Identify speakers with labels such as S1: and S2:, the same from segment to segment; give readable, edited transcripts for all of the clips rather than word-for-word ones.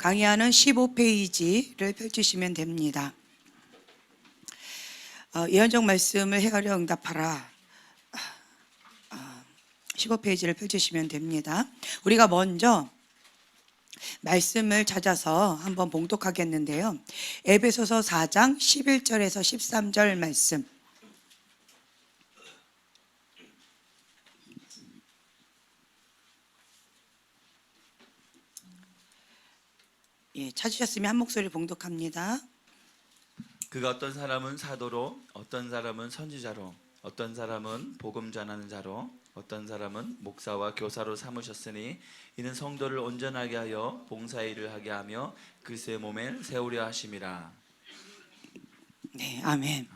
S1: 강의하는 15페이지를 펼치시면 됩니다. 예언적 말씀을 헤아려 응답하라. 15페이지를 펼치시면 됩니다. 우리가 먼저 말씀을 찾아서 한번 봉독하겠는데요. 에베소서 4장 11절에서 13절 말씀. 찾으셨으면 한 목소리 봉독합니다.
S2: 그가 어떤 사람은 사도로, 어떤 사람은 선지자로, 어떤 사람은 복음 전하는 자로, 어떤 사람은 목사와 교사로 삼으셨으니 이는 성도를 온전하게 하여 봉사의 일을 하게 하며 그리스도의 몸을 세우려 하심이라.
S1: 네, 아멘.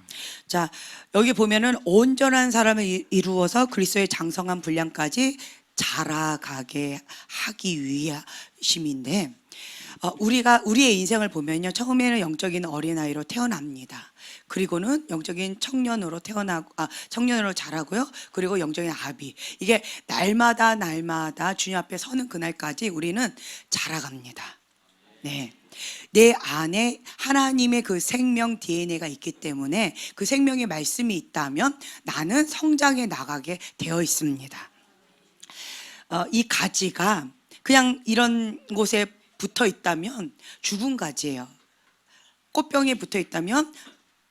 S1: 자, 여기 보면은 온전한 사람을 이루어서 그리스도의 장성한 분량까지 자라가게 하기 위하심인데, 우리의 인생을 보면요, 처음에는 영적인 어린아이로 태어납니다. 그리고는 영적인 청년으로 청년으로 자라고요. 그리고 영적인 아비. 이게 날마다 주님 앞에 서는 그날까지 우리는 자라갑니다. 네. 내 안에 하나님의 그 생명 DNA가 있기 때문에 그 생명의 말씀이 있다면 나는 성장해 나가게 되어 있습니다. 이 가지가 그냥 이런 곳에 붙어 있다면 죽은 가지예요. 꽃병에 붙어 있다면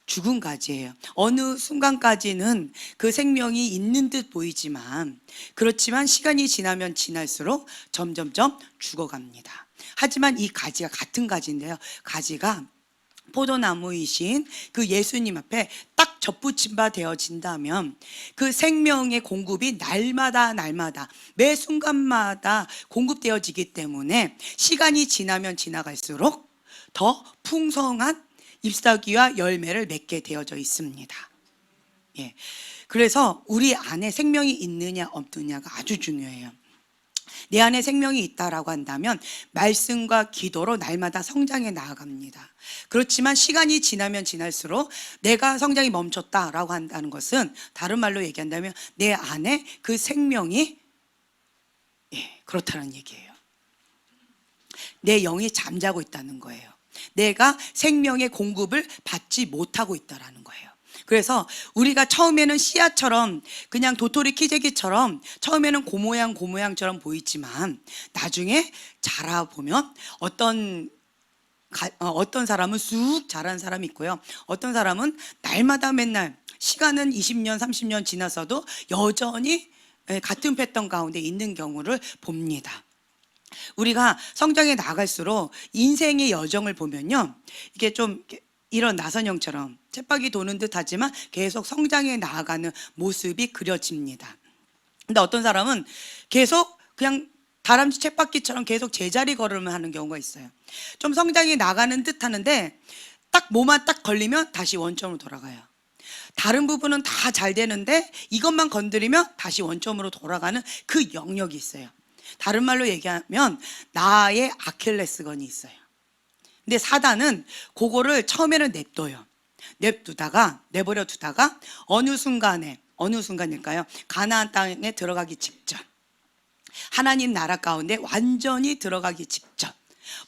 S1: 죽은 가지예요. 어느 순간까지는 그 생명이 있는 듯 보이지만, 그렇지만 시간이 지나면 지날수록 점점점 죽어갑니다. 하지만 이 가지가 같은 가지인데요, 가지가 포도나무이신 그 예수님 앞에 딱 접붙임 바 되어진다면 그 생명의 공급이 날마다 매 순간마다 공급되어지기 때문에 시간이 지나면 지나갈수록 더 풍성한 잎사귀와 열매를 맺게 되어져 있습니다. 예. 그래서 우리 안에 생명이 있느냐 없느냐가 아주 중요해요. 내 안에 생명이 있다라고 한다면 말씀과 기도로 날마다 성장해 나아갑니다. 그렇지만 시간이 지나면 지날수록 내가 성장이 멈췄다라고 한다는 것은, 다른 말로 얘기한다면 내 안에 그 생명이 그렇다는 얘기예요. 내 영이 잠자고 있다는 거예요. 내가 생명의 공급을 받지 못하고 있다라는 거예요. 그래서 우리가 처음에는 씨앗처럼, 그냥 도토리 키재기처럼 처음에는 고모양처럼 보이지만 나중에 자라보면 어떤 사람은 쑥 자란 사람이 있고요, 어떤 사람은 날마다 맨날, 시간은 20년 30년 지나서도 여전히 같은 패턴 가운데 있는 경우를 봅니다. 우리가 성장해 나갈수록 인생의 여정을 보면요, 이게 좀 이런 나선형처럼 쳇바퀴 도는 듯 하지만 계속 성장해 나아가는 모습이 그려집니다. 근데 어떤 사람은 계속 그냥 다람쥐 쳇바퀴처럼 계속 제자리 걸음을 하는 경우가 있어요. 좀 성장해 나가는 듯 하는데 딱 뭐만 딱 걸리면 다시 원점으로 돌아가요. 다른 부분은 다 잘 되는데 이것만 건드리면 다시 원점으로 돌아가는 그 영역이 있어요. 다른 말로 얘기하면 나의 아킬레스건이 있어요. 근데 사단은 그거를 처음에는 내버려 두다가 어느 순간일까요? 가나안 땅에 들어가기 직전, 하나님 나라 가운데 완전히 들어가기 직전,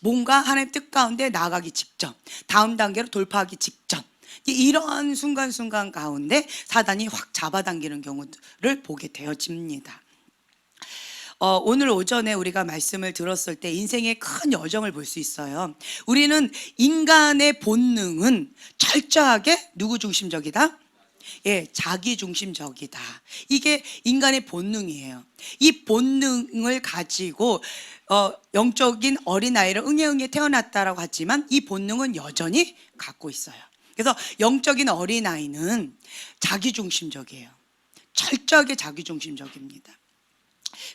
S1: 뭔가 하나님 뜻 가운데 나아가기 직전, 다음 단계로 돌파하기 직전, 이런 순간순간 가운데 사단이 확 잡아당기는 경우를 보게 되어집니다. 오늘 오전에 우리가 말씀을 들었을 때 인생의 큰 여정을 볼 수 있어요. 우리는 인간의 본능은 철저하게 누구 중심적이다? 자기 중심적이다. 이게 인간의 본능이에요. 이 본능을 가지고 영적인 어린아이를 응애 태어났다라고 하지만 이 본능은 여전히 갖고 있어요. 그래서 영적인 어린아이는 자기 중심적이에요. 철저하게 자기 중심적입니다.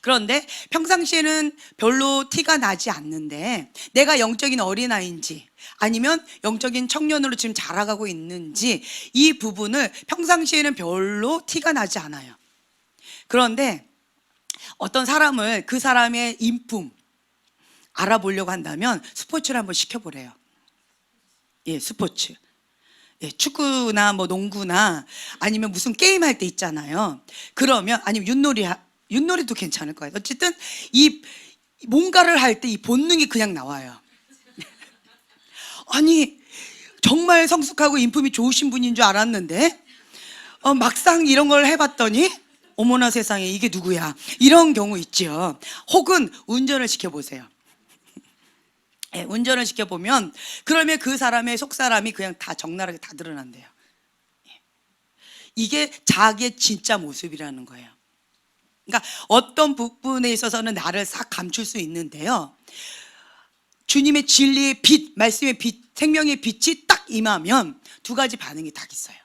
S1: 그런데 평상시에는 별로 티가 나지 않는데 내가 영적인 어린아이인지 아니면 영적인 청년으로 지금 자라가고 있는지, 이 부분을 평상시에는 별로 티가 나지 않아요. 그런데 어떤 사람을, 그 사람의 인품 알아보려고 한다면 스포츠를 한번 시켜보래요. 스포츠. 축구나 뭐 농구나 아니면 무슨 게임 할 때 있잖아요. 그러면, 아니면 윷놀이도 괜찮을 거예요. 어쨌든 이 뭔가를 할 때 이 본능이 그냥 나와요. 아니 정말 성숙하고 인품이 좋으신 분인 줄 알았는데 막상 이런 걸 해봤더니 어머나 세상에 이게 누구야, 이런 경우 있죠. 혹은 운전을 시켜보세요. 예, 운전을 시켜보면 그러면 그 사람의 속사람이 그냥 다 적나라하게 다 드러난대요. 예. 이게 자기의 진짜 모습이라는 거예요. 그러니까 어떤 부분에 있어서는 나를 싹 감출 수 있는데요, 주님의 진리의 빛, 말씀의 빛, 생명의 빛이 딱 임하면 두 가지 반응이 딱 있어요.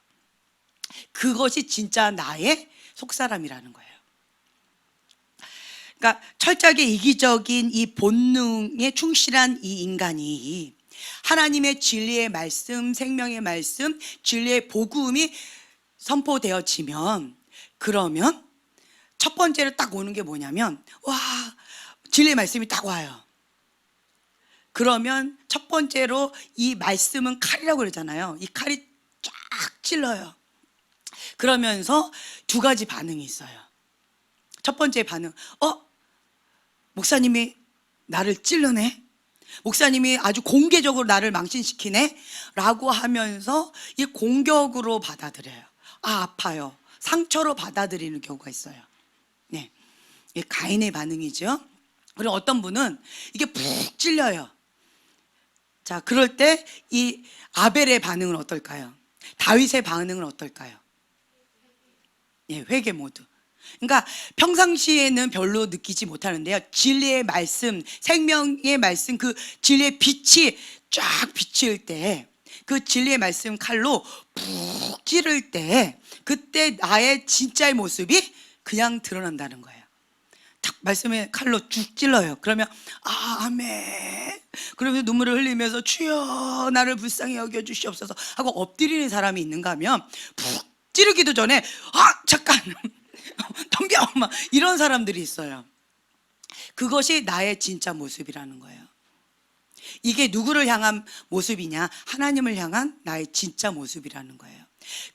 S1: 그것이 진짜 나의 속사람이라는 거예요. 그러니까 철저하게 이기적인 이 본능에 충실한 이 인간이 하나님의 진리의 말씀, 생명의 말씀, 진리의 복음이 선포되어지면, 그러면 첫 번째로 딱 오는 게 뭐냐면, 와, 진리의 말씀이 딱 와요. 그러면 첫 번째로 이 말씀은 칼이라고 그러잖아요. 이 칼이 쫙 찔러요. 그러면서 두 가지 반응이 있어요. 첫 번째 반응, 목사님이 나를 찔르네, 목사님이 아주 공개적으로 나를 망신시키네 라고 하면서 이 공격으로 받아들여요. 아파요, 상처로 받아들이는 경우가 있어요. 네, 이게 가인의 반응이죠. 그리고 어떤 분은 이게 푹 찔려요. 자, 그럴 때 이 아벨의 반응은 어떨까요? 다윗의 반응은 어떨까요? 예, 회개 모드. 그러니까 평상시에는 별로 느끼지 못하는데요, 진리의 말씀, 생명의 말씀, 그 진리의 빛이 쫙 비칠 때, 그 진리의 말씀 칼로 푹 찌를 때, 그때 나의 진짜의 모습이 그냥 드러난다는 거예요. 탁 말씀의 칼로 쭉 찔러요. 그러면 아멘, 그러면서 눈물을 흘리면서 주여 나를 불쌍히 여겨주시옵소서 하고 엎드리는 사람이 있는가 하면, 푹 찌르기도 전에 잠깐 덤벼, 막 이런 사람들이 있어요. 그것이 나의 진짜 모습이라는 거예요. 이게 누구를 향한 모습이냐? 하나님을 향한 나의 진짜 모습이라는 거예요.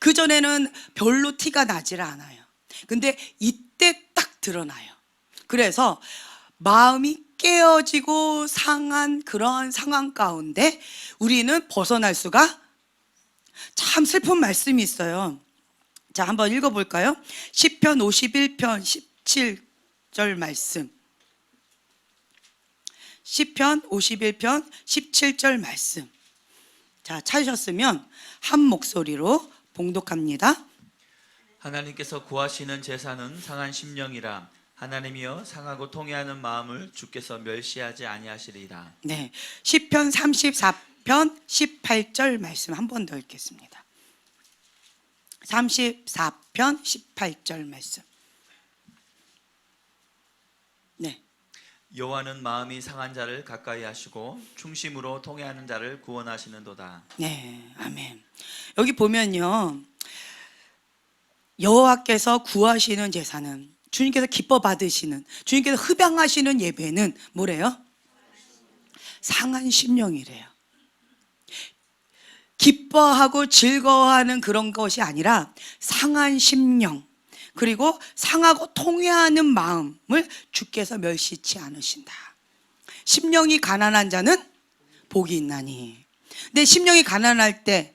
S1: 그전에는 별로 티가 나질 않아요. 근데 이때 딱 드러나요. 그래서 마음이 깨어지고 상한 그러한 상황 가운데 우리는 벗어날 수가, 참 슬픈 말씀이 있어요. 자, 한번 읽어볼까요? 시편 51편 17절 말씀. 시편 51편 17절 말씀. 자, 찾으셨으면 한 목소리로 봉독합니다.
S2: 하나님께서 구하시는 제사는 상한 심령이라. 하나님이여 상하고 통회하는 마음을 주께서 멸시하지 아니하시리라.
S1: 네, 시편 34편 18절 말씀 한 번 더 읽겠습니다. 34편 18절 말씀. 네.
S2: 여호와는 마음이 상한 자를 가까이 하시고 충심으로 통회하는 자를 구원하시는도다.
S1: 네, 아멘. 여기 보면요, 여호와께서 구하시는 제사는, 주님께서 기뻐 받으시는, 주님께서 흡양하시는 예배는 뭐래요? 상한 심령이래요. 기뻐하고 즐거워하는 그런 것이 아니라 상한 심령, 그리고 상하고 통회하는 마음을 주께서 멸시치 않으신다. 심령이 가난한 자는 복이 있나니. 근데 심령이 가난할 때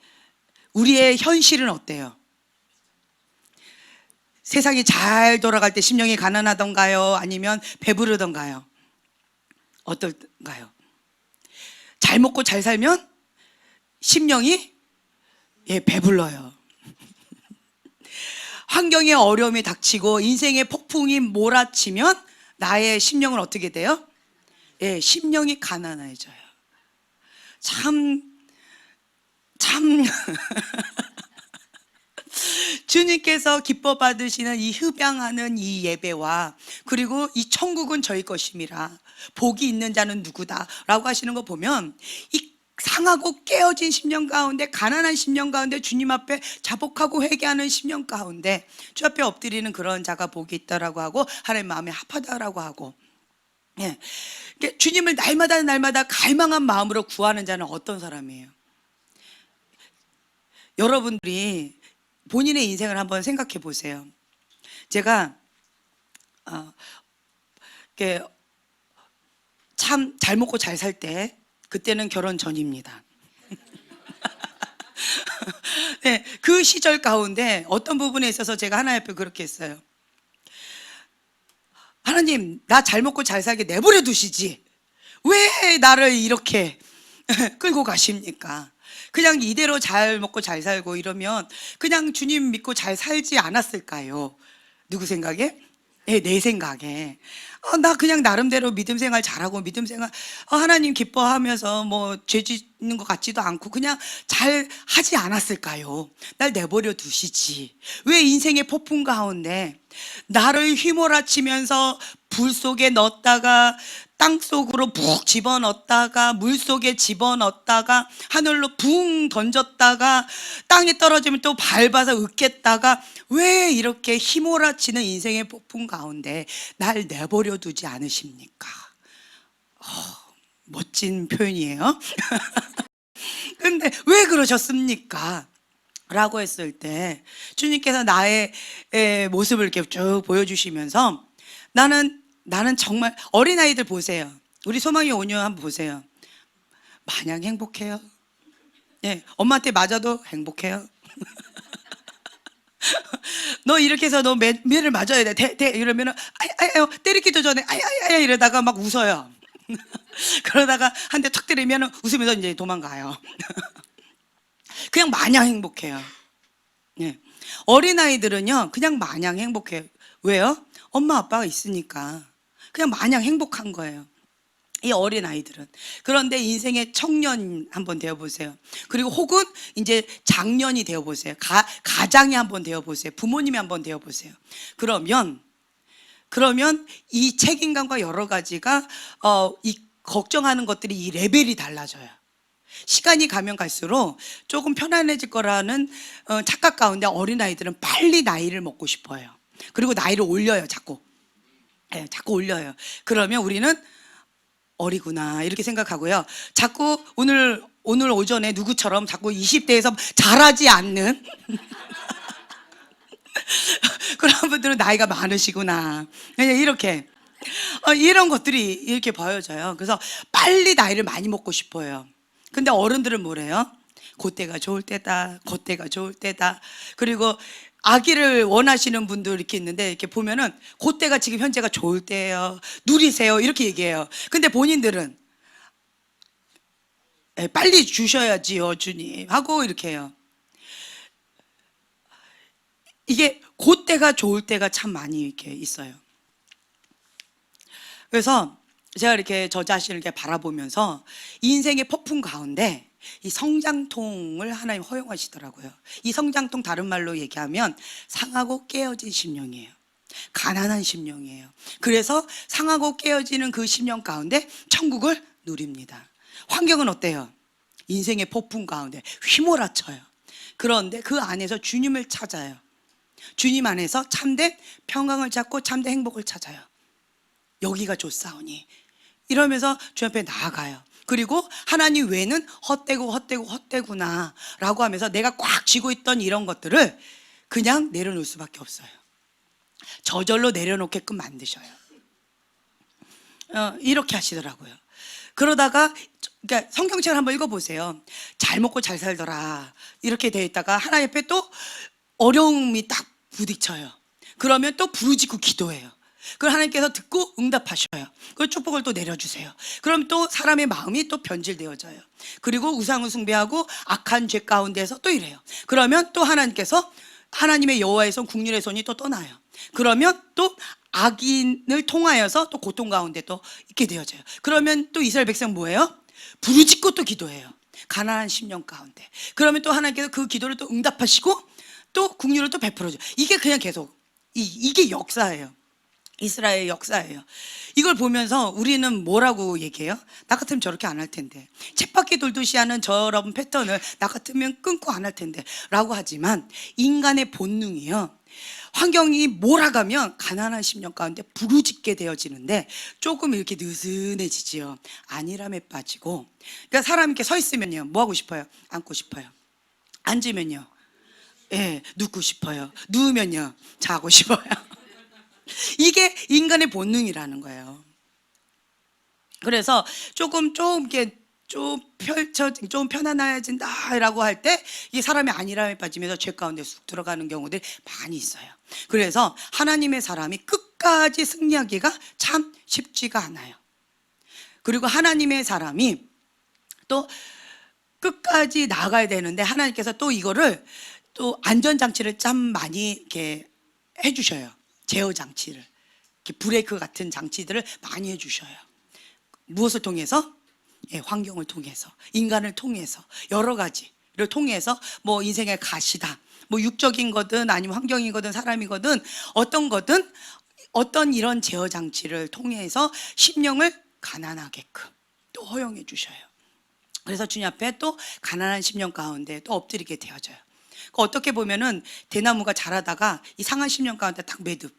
S1: 우리의 현실은 어때요? 세상이 잘 돌아갈 때 심령이 가난하던가요? 아니면 배부르던가요? 어떨까요? 잘 먹고 잘 살면 심령이 배불러요. 환경에 어려움이 닥치고 인생의 폭풍이 몰아치면 나의 심령은 어떻게 돼요? 심령이 가난해져요. 참 주님께서 기뻐 받으시는 이 흡양하는 이 예배와, 그리고 이 천국은 저희 것임이라 복이 있는 자는 누구다 라고 하시는 거 보면, 이 상하고 깨어진 심령 가운데, 가난한 심령 가운데, 주님 앞에 자복하고 회개하는 심령 가운데 주 앞에 엎드리는 그런 자가 복이 있다라고 하고, 하나님 마음에 합하다라고 하고, 주님을 날마다 갈망한 마음으로 구하는 자는 어떤 사람이에요? 여러분들이 본인의 인생을 한번 생각해 보세요. 제가 참 잘 먹고 잘 살 때, 그때는 결혼 전입니다. 네, 그 시절 가운데 어떤 부분에 있어서 제가 하나님 앞에 그렇게 했어요. 하나님, 나 잘 먹고 잘 살게 내버려 두시지. 왜 나를 이렇게 끌고 가십니까? 그냥 이대로 잘 먹고 잘 살고 이러면 그냥 주님 믿고 잘 살지 않았을까요? 누구 생각에? 네, 내 생각에. 나 그냥 나름대로 믿음 생활 잘하고 믿음 생활 하나님 기뻐하면서 뭐 죄 짓는 것 같지도 않고 그냥 잘 하지 않았을까요? 날 내버려 두시지. 왜 인생의 폭풍 가운데 나를 휘몰아치면서 불 속에 넣었다가 땅 속으로 푹 집어넣었다가 물 속에 집어넣었다가 하늘로 붕 던졌다가 땅에 떨어지면 또 밟아서 으깼다가 왜 이렇게 휘몰아치는 인생의 폭풍 가운데 날 내버려 두지 않으십니까? 멋진 표현이에요. 근데 왜 그러셨습니까? 라고 했을 때 주님께서 나의 모습을 이렇게 쭉 보여주시면서 나는 정말 어린아이들 보세요. 우리 소망이 오녀 한번 보세요. 마냥 행복해요. 예, 엄마한테 맞아도 행복해요. 너 이렇게 해서 너 매를 맞아야 돼. 이러면은 아유 때리기도 전에 아야 이러다가 막 웃어요. 그러다가 한 대 툭 때리면 웃으면서 이제 도망가요. 그냥 마냥 행복해요. 예. 어린아이들은요 그냥 마냥 행복해요. 왜요? 엄마 아빠가 있으니까 그냥 마냥 행복한 거예요, 이 어린아이들은. 그런데 인생의 청년 한번 되어보세요. 그리고 혹은 이제 장년이 되어보세요. 가장이 한번 되어보세요. 부모님이 한번 되어보세요. 그러면 이 책임감과 여러 가지가 이 걱정하는 것들이 이 레벨이 달라져요. 시간이 가면 갈수록 조금 편안해질 거라는 착각 가운데 어린아이들은 빨리 나이를 먹고 싶어요. 그리고 나이를 올려요, 자꾸. 네, 자꾸 올려요. 그러면 우리는 어리구나 이렇게 생각하고요. 자꾸 오늘 오전에 누구처럼 자꾸 20대에서 자라지 않는 그런 분들은 나이가 많으시구나. 이렇게 이런 것들이 이렇게 보여져요. 그래서 빨리 나이를 많이 먹고 싶어요. 근데 어른들은 뭐래요? 그때가 좋을 때다. 그때가 좋을 때다. 그리고 아기를 원하시는 분들 이렇게 있는데 이렇게 보면은 그때가 지금 현재가 좋을 때예요. 누리세요. 이렇게 얘기해요. 근데 본인들은 빨리 주셔야지요, 주님. 하고 이렇게 해요. 이게 그때가 좋을 때가 참 많이 이렇게 있어요. 그래서 제가 이렇게 저 자신을 이렇게 바라보면서 인생의 폭풍 가운데 이 성장통을 하나님 허용하시더라고요. 이 성장통 다른 말로 얘기하면 상하고 깨어진 심령이에요. 가난한 심령이에요. 그래서 상하고 깨어지는 그 심령 가운데 천국을 누립니다. 환경은 어때요? 인생의 폭풍 가운데 휘몰아쳐요. 그런데 그 안에서 주님을 찾아요. 주님 안에서 참된 평강을 찾고 참된 행복을 찾아요. 여기가 좋사오니 이러면서 주 앞에 나아가요. 그리고 하나님 외에는 헛되구나 라고 하면서 내가 꽉 쥐고 있던 이런 것들을 그냥 내려놓을 수밖에 없어요. 저절로 내려놓게끔 만드셔요. 이렇게 하시더라고요. 그러다가 그러니까 성경책을 한번 읽어보세요. 잘 먹고 잘 살더라 이렇게 되어 있다가 하나님 앞에 또 어려움이 딱 부딪혀요. 그러면 또 부르짖고 기도해요. 그걸 하나님께서 듣고 응답하셔요. 그 축복을 또 내려주세요. 그럼 또 사람의 마음이 또 변질되어져요. 그리고 우상을 숭배하고 악한 죄 가운데서 또 이래요. 그러면 또 하나님께서 하나님의 여호와의 손 국률의 손이 또 떠나요. 그러면 또 악인을 통하여서 또 고통 가운데 또 있게 되어져요. 그러면 또 이스라엘 백성 뭐예요? 부르짖고 또 기도해요. 가난한 심령 가운데. 그러면 또 하나님께서 그 기도를 또 응답하시고 또 국률을 또 베풀어줘요. 이게 그냥 계속 이게 역사예요. 이스라엘 역사예요. 이걸 보면서 우리는 뭐라고 얘기해요? 나 같으면 저렇게 안 할 텐데, 쳇바퀴 돌듯이 하는 저런 패턴을 나 같으면 끊고 안 할 텐데 라고 하지만 인간의 본능이요, 환경이 몰아가면 가난한 심령 가운데 부르짖게 되어지는데 조금 이렇게 느슨해지지요. 안일함에 빠지고. 그러니까 사람이 이렇게 서 있으면요 뭐 하고 싶어요? 앉고 싶어요. 앉으면요 눕고 싶어요. 누우면요 자고 싶어요. 이게 인간의 본능이라는 거예요. 그래서 조금 이렇게 좀 편안해진다라고 할 때 이 사람이 안일함에 빠지면서 죄 가운데 쑥 들어가는 경우들이 많이 있어요. 그래서 하나님의 사람이 끝까지 승리하기가 참 쉽지가 않아요. 그리고 하나님의 사람이 또 끝까지 나가야 되는데 하나님께서 또 이거를 또 안전장치를 참 많이 이렇게 해주셔요. 제어 장치를, 이렇게 브레이크 같은 장치들을 많이 해주셔요. 무엇을 통해서? 예, 환경을 통해서, 인간을 통해서, 여러 가지를 통해서 뭐 인생의 가시다, 뭐 육적인 거든 아니면 환경이거든 사람이거든 어떤 거든 어떤 이런 제어 장치를 통해서 심령을 가난하게끔 또 허용해 주셔요. 그래서 주님 앞에 또 가난한 심령 가운데 또 엎드리게 되어져요. 어떻게 보면은 대나무가 자라다가 이 상한 심령 가운데 딱 매듭,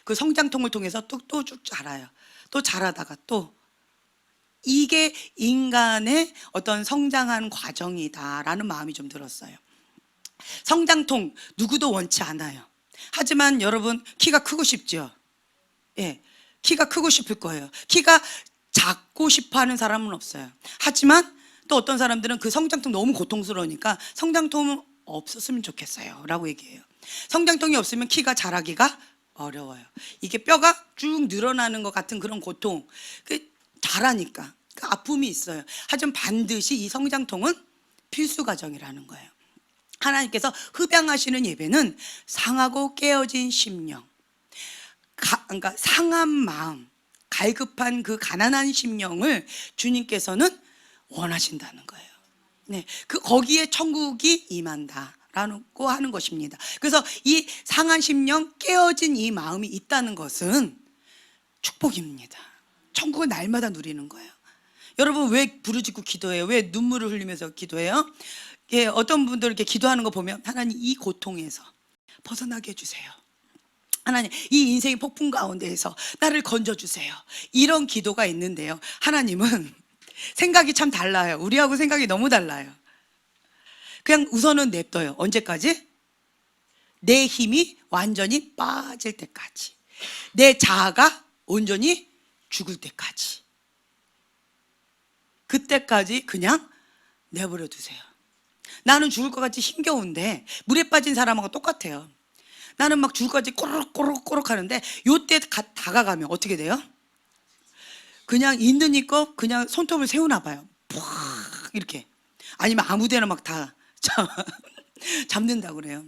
S1: 그 성장통을 통해서 또 쭉 자라요. 또 자라다가 또 이게 인간의 어떤 성장한 과정이다라는 마음이 좀 들었어요. 성장통 누구도 원치 않아요. 하지만 여러분 키가 크고 싶죠? 예, 키가 크고 싶을 거예요. 키가 작고 싶어 하는 사람은 없어요. 하지만 또 어떤 사람들은 그 성장통 너무 고통스러우니까 성장통은 없었으면 좋겠어요 라고 얘기해요. 성장통이 없으면 키가 자라기가 어려워요. 이게 뼈가 쭉 늘어나는 것 같은 그런 고통, 자라니까 그 아픔이 있어요. 하지만 반드시 이 성장통은 필수 과정이라는 거예요. 하나님께서 흡양하시는 예배는 상하고 깨어진 심령, 그러니까 상한 마음, 갈급한 그 가난한 심령을 주님께서는 원하신다는 거예요. 네, 거기에 천국이 임한다라고 하는 것입니다. 그래서 이 상한 심령, 깨어진 이 마음이 있다는 것은 축복입니다. 천국은 날마다 누리는 거예요. 여러분 왜 부르짖고 기도해요? 왜 눈물을 흘리면서 기도해요? 예, 어떤 분들 이렇게 기도하는 거 보면 하나님 이 고통에서 벗어나게 해주세요. 하나님 이 인생의 폭풍 가운데에서 나를 건져주세요. 이런 기도가 있는데요. 하나님은 생각이 참 달라요. 우리하고 생각이 너무 달라요. 그냥 우선은 냅둬요. 언제까지? 내 힘이 완전히 빠질 때까지, 내 자아가 온전히 죽을 때까지, 그때까지 그냥 내버려 두세요. 나는 죽을 것 같이 힘겨운데 물에 빠진 사람하고 똑같아요. 나는 막 죽을 것 같이 꼬르륵 하는데 요때 다가가면 어떻게 돼요? 그냥 있는 이껏 그냥 손톱을 세우나 봐요. 푹 이렇게. 아니면 아무데나 막 다 잡는다고 그래요.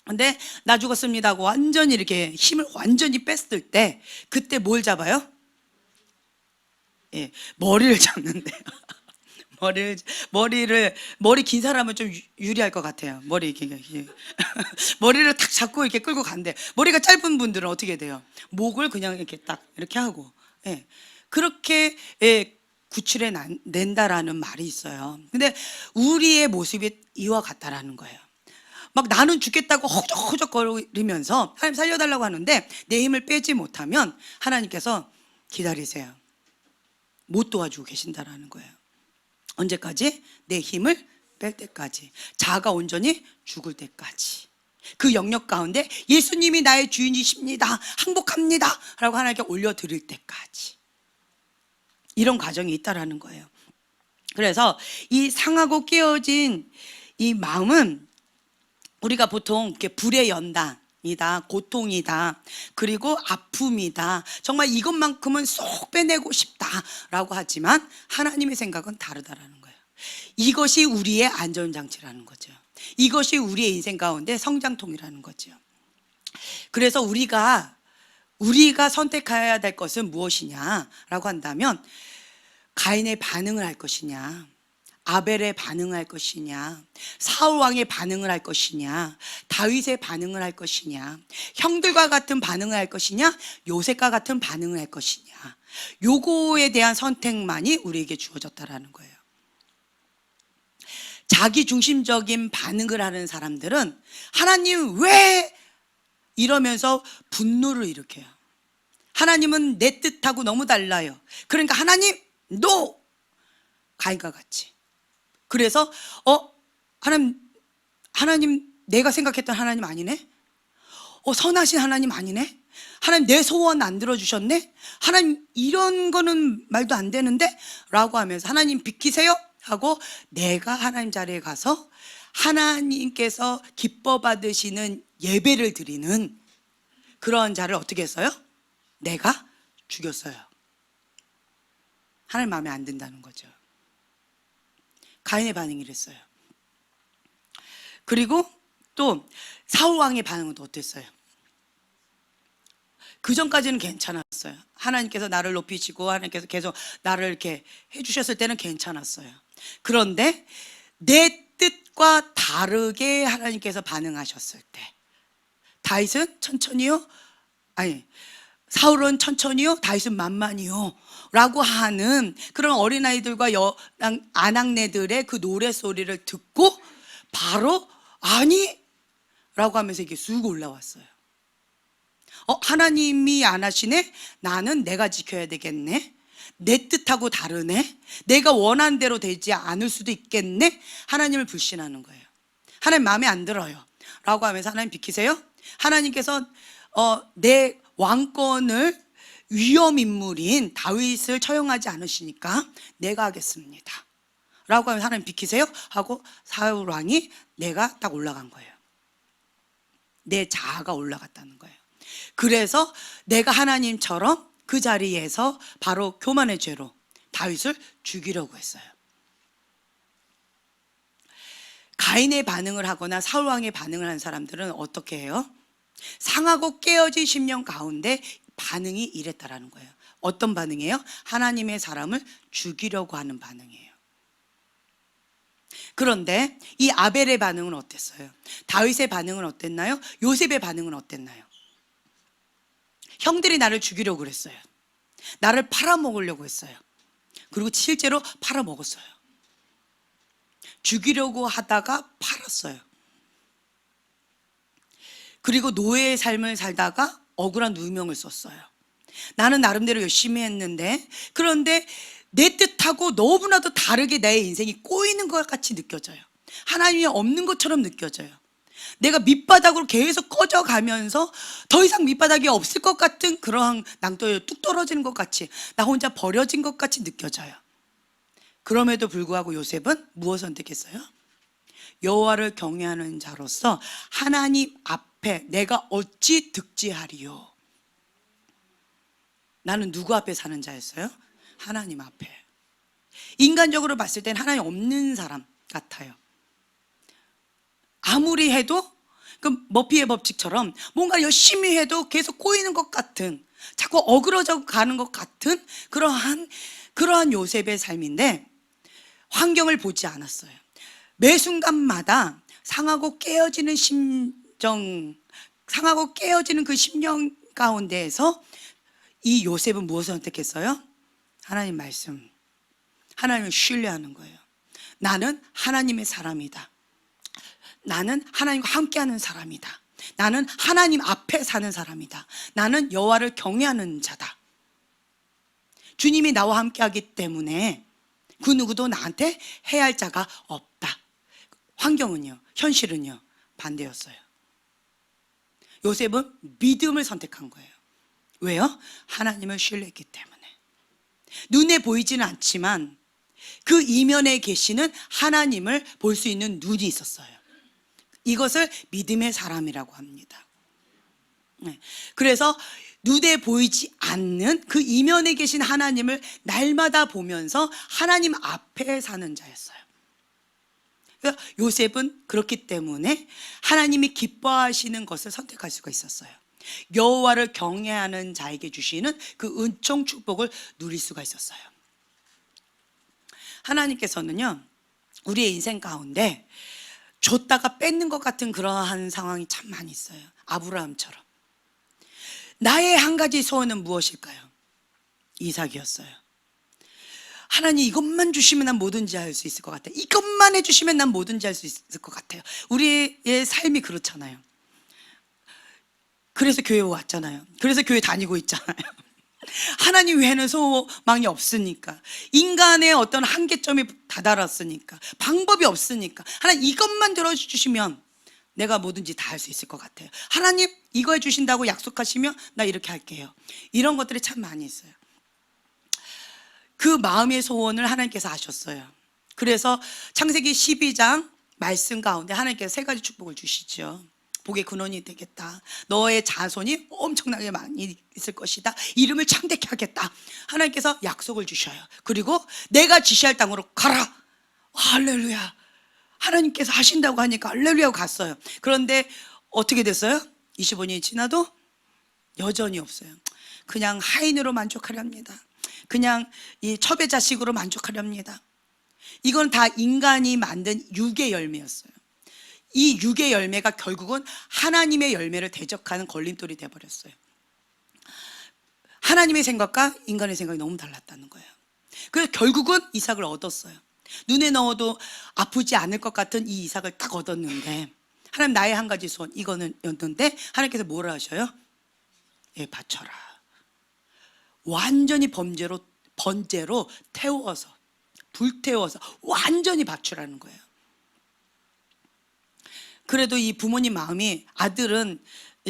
S1: 근데 나 죽었습니다 하고 완전히 이렇게 힘을 완전히 뺐을 때 그때 뭘 잡아요? 예, 머리를 잡는데요. 머리 긴 사람은 좀 유리할 것 같아요. 머리를 탁 잡고 이렇게 끌고 간대. 머리가 짧은 분들은 어떻게 돼요? 목을 그냥 이렇게 딱 이렇게 하고, 예, 그렇게 구출해 낸다라는 말이 있어요. 근데 우리의 모습이 이와 같다라는 거예요. 막 나는 죽겠다고 허적허적거리면서 하나님 살려달라고 하는데 내 힘을 빼지 못하면 하나님께서 기다리세요. 못 도와주고 계신다라는 거예요. 언제까지? 내 힘을 뺄 때까지, 자아가 온전히 죽을 때까지, 그 영역 가운데 예수님이 나의 주인이십니다, 항복합니다 라고 하나님께 올려드릴 때까지, 이런 과정이 있다라는 거예요. 그래서 이 상하고 깨어진 이 마음은 우리가 보통 이렇게 불의 연단이다, 고통이다, 그리고 아픔이다, 정말 이것만큼은 쏙 빼내고 싶다라고 하지만 하나님의 생각은 다르다라는 거예요. 이것이 우리의 안전장치라는 거죠. 이것이 우리의 인생 가운데 성장통이라는 거죠. 그래서 우리가 선택해야 될 것은 무엇이냐라고 한다면 가인의 반응을 할 것이냐, 아벨의 반응을 할 것이냐, 사울 왕의 반응을 할 것이냐, 다윗의 반응을 할 것이냐, 형들과 같은 반응을 할 것이냐, 요셉과 같은 반응을 할 것이냐, 요거에 대한 선택만이 우리에게 주어졌다라는 거예요. 자기 중심적인 반응을 하는 사람들은 하나님 왜 이러면서 분노를 일으켜요. 하나님은 내 뜻하고 너무 달라요. 그러니까 하나님 NO! 가인과 같이. 그래서 하나님 내가 생각했던 하나님 아니네? 선하신 하나님 아니네? 하나님 내 소원 안 들어주셨네? 하나님 이런 거는 말도 안 되는데? 라고 하면서 하나님 비키세요? 하고 내가 하나님 자리에 가서 하나님께서 기뻐 받으시는 예배를 드리는 그런 자를 어떻게 했어요? 내가 죽였어요. 하나님 마음에 안 든다는 거죠. 가인의 반응이 이랬어요. 그리고 또 사울 왕의 반응은 또 어땠어요? 그 전까지는 괜찮았어요. 하나님께서 나를 높이시고 하나님께서 계속 나를 이렇게 해주셨을 때는 괜찮았어요. 그런데 내 뜻과 다르게 하나님께서 반응하셨을 때, 다윗은 천천히요? 아니, 사울은 천천히요? 다윗은 만만히요? 라고 하는 그런 어린아이들과 아낙네들의 그 노래소리를 듣고 바로 아니? 라고 하면서 이게 쑥 올라왔어요. 하나님이 안 하시네? 나는 내가 지켜야 되겠네? 내 뜻하고 다르네? 내가 원하는 대로 되지 않을 수도 있겠네? 하나님을 불신하는 거예요. 하나님 마음에 안 들어요. 라고 하면서 하나님 비키세요? 하나님께서 내 왕권을 위험인물인 다윗을 처형하지 않으시니까 내가 하겠습니다. 라고 하면 하나님 비키세요? 하고 사울 왕이 내가 딱 올라간 거예요. 내 자아가 올라갔다는 거예요. 그래서 내가 하나님처럼 그 자리에서 바로 교만의 죄로 다윗을 죽이려고 했어요. 가인의 반응을 하거나 사울 왕의 반응을 한 사람들은 어떻게 해요? 상하고 깨어진 심령 가운데 반응이 이랬다라는 거예요. 어떤 반응이에요? 하나님의 사람을 죽이려고 하는 반응이에요. 그런데 이 아벨의 반응은 어땠어요? 다윗의 반응은 어땠나요? 요셉의 반응은 어땠나요? 형들이 나를 죽이려고 그랬어요. 나를 팔아먹으려고 했어요. 그리고 실제로 팔아먹었어요. 죽이려고 하다가 팔았어요. 그리고 노예의 삶을 살다가 억울한 누명을 썼어요. 나는 나름대로 열심히 했는데, 그런데 내 뜻하고 너무나도 다르게 내 인생이 꼬이는 것 같이 느껴져요. 하나님이 없는 것처럼 느껴져요. 내가 밑바닥으로 계속 꺼져가면서 더 이상 밑바닥이 없을 것 같은 그러한 낭떠에 뚝 떨어지는 것 같이, 나 혼자 버려진 것 같이 느껴져요. 그럼에도 불구하고 요셉은 무엇을 선택했어요? 여호와를 경외하는 자로서 하나님 앞에 내가 어찌 득지하리요? 나는 누구 앞에 사는 자였어요? 하나님 앞에. 인간적으로 봤을 땐 하나님 없는 사람 같아요. 아무리 해도 그 머피의 법칙처럼 뭔가 열심히 해도 계속 꼬이는 것 같은, 자꾸 어그러져 가는 것 같은 그러한 요셉의 삶인데, 환경을 보지 않았어요. 매 순간마다 상하고 깨어지는 상하고 깨어지는 그 심령 가운데에서 이 요셉은 무엇을 선택했어요? 하나님 말씀, 하나님을 신뢰하는 거예요. 나는 하나님의 사람이다. 나는 하나님과 함께하는 사람이다. 나는 하나님 앞에 사는 사람이다. 나는 여호와를 경외하는 자다. 주님이 나와 함께하기 때문에 그 누구도 나한테 해할 자가 없다. 환경은요, 현실은요, 반대였어요. 요셉은 믿음을 선택한 거예요. 왜요? 하나님을 신뢰했기 때문에. 눈에 보이지는 않지만 그 이면에 계시는 하나님을 볼 수 있는 눈이 있었어요. 이것을 믿음의 사람이라고 합니다. 그래서 눈에 보이지 않는 그 이면에 계신 하나님을 날마다 보면서 하나님 앞에 사는 자였어요. 요셉은 그렇기 때문에 하나님이 기뻐하시는 것을 선택할 수가 있었어요. 여호와를 경외하는 자에게 주시는 그 은총 축복을 누릴 수가 있었어요. 하나님께서는요, 우리의 인생 가운데 줬다가 뺏는 것 같은 그러한 상황이 참 많이 있어요. 아브라함처럼. 나의 한 가지 소원은 무엇일까요? 이삭이었어요. 하나님, 이것만 주시면 난 뭐든지 할 수 있을 것 같아요. 이것만 해주시면 난 뭐든지 할 수 있을 것 같아요. 우리의 삶이 그렇잖아요. 그래서 교회 왔잖아요. 그래서 교회 다니고 있잖아요. 하나님 외에는 소망이 없으니까, 인간의 어떤 한계점이 다다랐으니까, 방법이 없으니까, 하나님 이것만 들어주시면 내가 뭐든지 다 할 수 있을 것 같아요. 하나님 이거 해주신다고 약속하시면 나 이렇게 할게요. 이런 것들이 참 많이 있어요. 그 마음의 소원을 하나님께서 아셨어요. 그래서 창세기 12장 말씀 가운데 하나님께서 세 가지 축복을 주시죠. 복의 근원이 되겠다. 너의 자손이 엄청나게 많이 있을 것이다. 이름을 창대케 하겠다. 하나님께서 약속을 주셔요. 그리고 내가 지시할 땅으로 가라. 할렐루야. 하나님께서 하신다고 하니까 할렐루야 갔어요. 그런데 어떻게 됐어요? 25년이 지나도 여전히 없어요. 그냥 하인으로 만족하려 합니다. 그냥 이 첩의 자식으로 만족하려 합니다. 이건 다 인간이 만든 육의 열매였어요. 이 육의 열매가 결국은 하나님의 열매를 대적하는 걸림돌이 되어버렸어요. 하나님의 생각과 인간의 생각이 너무 달랐다는 거예요. 그래서 결국은 이삭을 얻었어요. 눈에 넣어도 아프지 않을 것 같은 이 이삭을 딱 얻었는데, 하나님 나의 한 가지 소원 이거는 였는데 하나님께서 뭐라 하셔요? 예, 바쳐라. 완전히 번제로 태워서, 불태워서 완전히 바치라는 거예요. 그래도 이 부모님 마음이, 아들은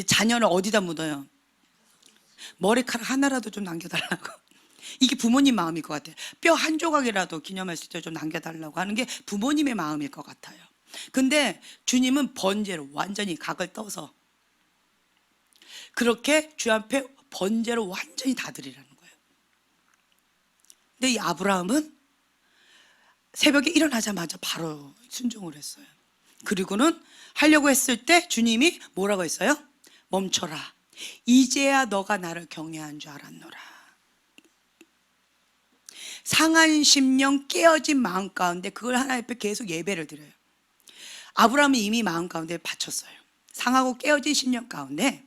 S1: 자녀를 어디다 묻어요? 머리카락 하나라도 좀 남겨달라고. 이게 부모님 마음일 것 같아요. 뼈 한 조각이라도 기념할 수 있도록 좀 남겨달라고 하는 게 부모님의 마음일 것 같아요. 근데 주님은 번제로 완전히 각을 떠서 그렇게 주 앞에 번제로 완전히 다 드리라는 거예요. 근데 이 아브라함은 새벽에 일어나자마자 바로 순종을 했어요. 그리고는 하려고 했을 때 주님이 뭐라고 했어요? 멈춰라. 이제야 너가 나를 경외한 줄 알았노라. 상한 심령, 깨어진 마음 가운데 그걸 하나님 앞에 계속 예배를 드려요. 아브라함은 이미 마음 가운데 바쳤어요. 상하고 깨어진 심령 가운데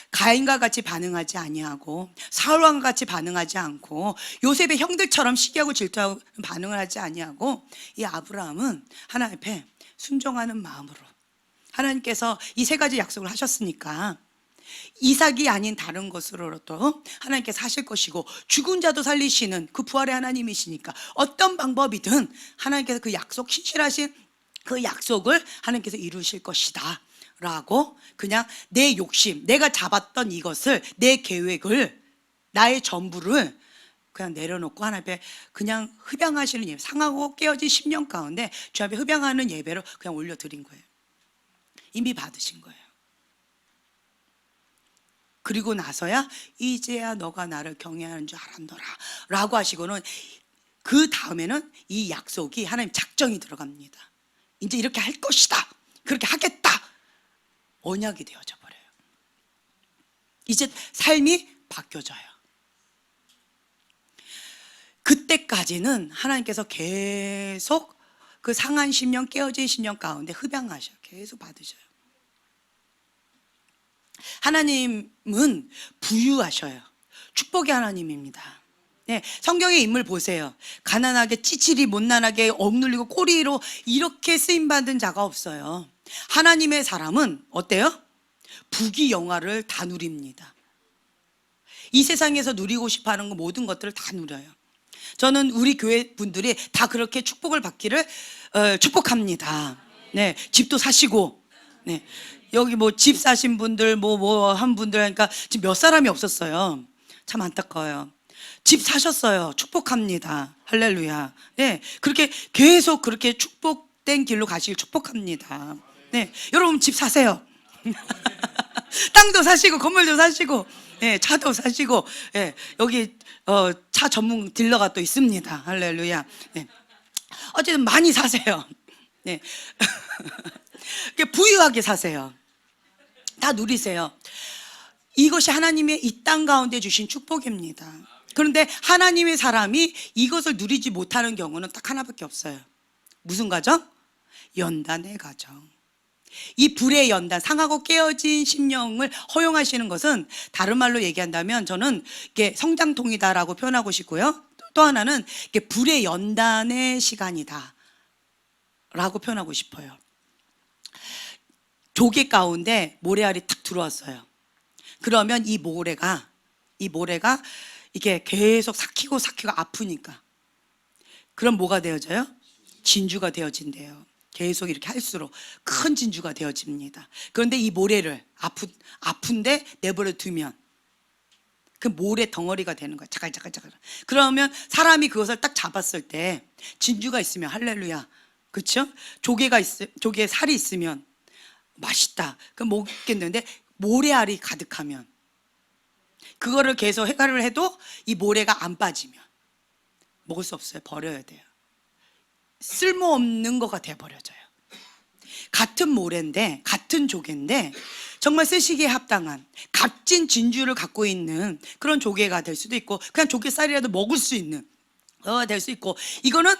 S1: 가인과 같이 반응하지 아니하고 사울왕과 같이 반응하지 않고 요셉의 형들처럼 시기하고 질투하고 반응을 하지 아니하고, 이 아브라함은 하나님 앞에 순종하는 마음으로, 하나님께서 이 세 가지 약속을 하셨으니까 이삭이 아닌 다른 것으로도 하나님께서 하실 것이고, 죽은 자도 살리시는 그 부활의 하나님이시니까 어떤 방법이든 하나님께서 그 약속, 신실하신 그 약속을 하나님께서 이루실 것이다 라고, 그냥 내 욕심, 내가 잡았던 이것을, 내 계획을, 나의 전부를 그냥 내려놓고 하나님 앞에 그냥 흡양하시는 예배, 상하고 깨어진 심령 가운데 주 앞에 흡양하는 예배로 그냥 올려드린 거예요. 이미 받으신 거예요. 그리고 나서야 이제야 너가 나를 경외하는 줄 알았노라 라고 하시고는, 그 다음에는 이 약속이 하나님 작정이 들어갑니다. 이제 이렇게 할 것이다, 그렇게 하겠다, 언약이 되어져 버려요. 이제 삶이 바뀌어져요. 그때까지는 하나님께서 계속 그 상한 심령, 깨어진 심령 가운데 흡양하셔요. 계속 받으셔요. 하나님은 부유하셔요. 축복의 하나님입니다. 네, 성경의 인물 보세요. 가난하게, 찌질이, 못난하게, 억눌리고 꼬리로 이렇게 쓰임받은 자가 없어요. 하나님의 사람은 어때요? 부귀영화를 다 누립니다. 이 세상에서 누리고 싶어하는 거, 모든 것들을 다 누려요. 저는 우리 교회 분들이 다 그렇게 축복을 받기를 축복합니다. 네, 집도 사시고, 네, 여기 뭐 집 사신 분들, 한 분들, 그러니까 지금 몇 사람이 없었어요. 참 안타까워요. 집 사셨어요. 축복합니다. 할렐루야. 네, 그렇게 계속 그렇게 축복된 길로 가시길 축복합니다. 네, 여러분 집 사세요. 땅도 사시고 건물도 사시고, 네, 차도 사시고, 네, 여기 차 전문 딜러가 또 있습니다. 할렐루야. 네, 어쨌든 많이 사세요. 네, 부유하게 사세요. 다 누리세요. 이것이 하나님의 이 땅 가운데 주신 축복입니다. 그런데 하나님의 사람이 이것을 누리지 못하는 경우는 딱 하나밖에 없어요. 무슨 가정? 연단의 가정. 이 불의 연단, 상하고 깨어진 심령을 허용하시는 것은, 다른 말로 얘기한다면 저는 이게 성장통이다라고 표현하고 싶고요. 또 하나는 이게 불의 연단의 시간이다 라고 표현하고 싶어요. 조개 가운데 모래알이 탁 들어왔어요. 그러면 이 모래가 이게 계속 삭히고 아프니까, 그럼 뭐가 되어져요? 진주가 되어진대요. 계속 이렇게 할수록 큰 진주가 되어집니다. 그런데 이 모래를 아픈데 내버려 두면 그 모래 덩어리가 되는 거야. 자갈자갈자갈. 그러면 사람이 그것을 딱 잡았을 때 진주가 있으면 할렐루야. 그렇죠? 조개에 살이 있으면 맛있다. 그럼 먹겠는데 모래알이 가득하면 그거를 계속 해가를 해도 이 모래가 안 빠지면 먹을 수 없어요. 버려야 돼요. 쓸모없는 거가 돼버려져요. 같은 모래인데 같은 조개인데 정말 쓰시기에 합당한 값진 진주를 갖고 있는 그런 조개가 될 수도 있고 그냥 조개살이라도 먹을 수 있는 될 수 있고 이거는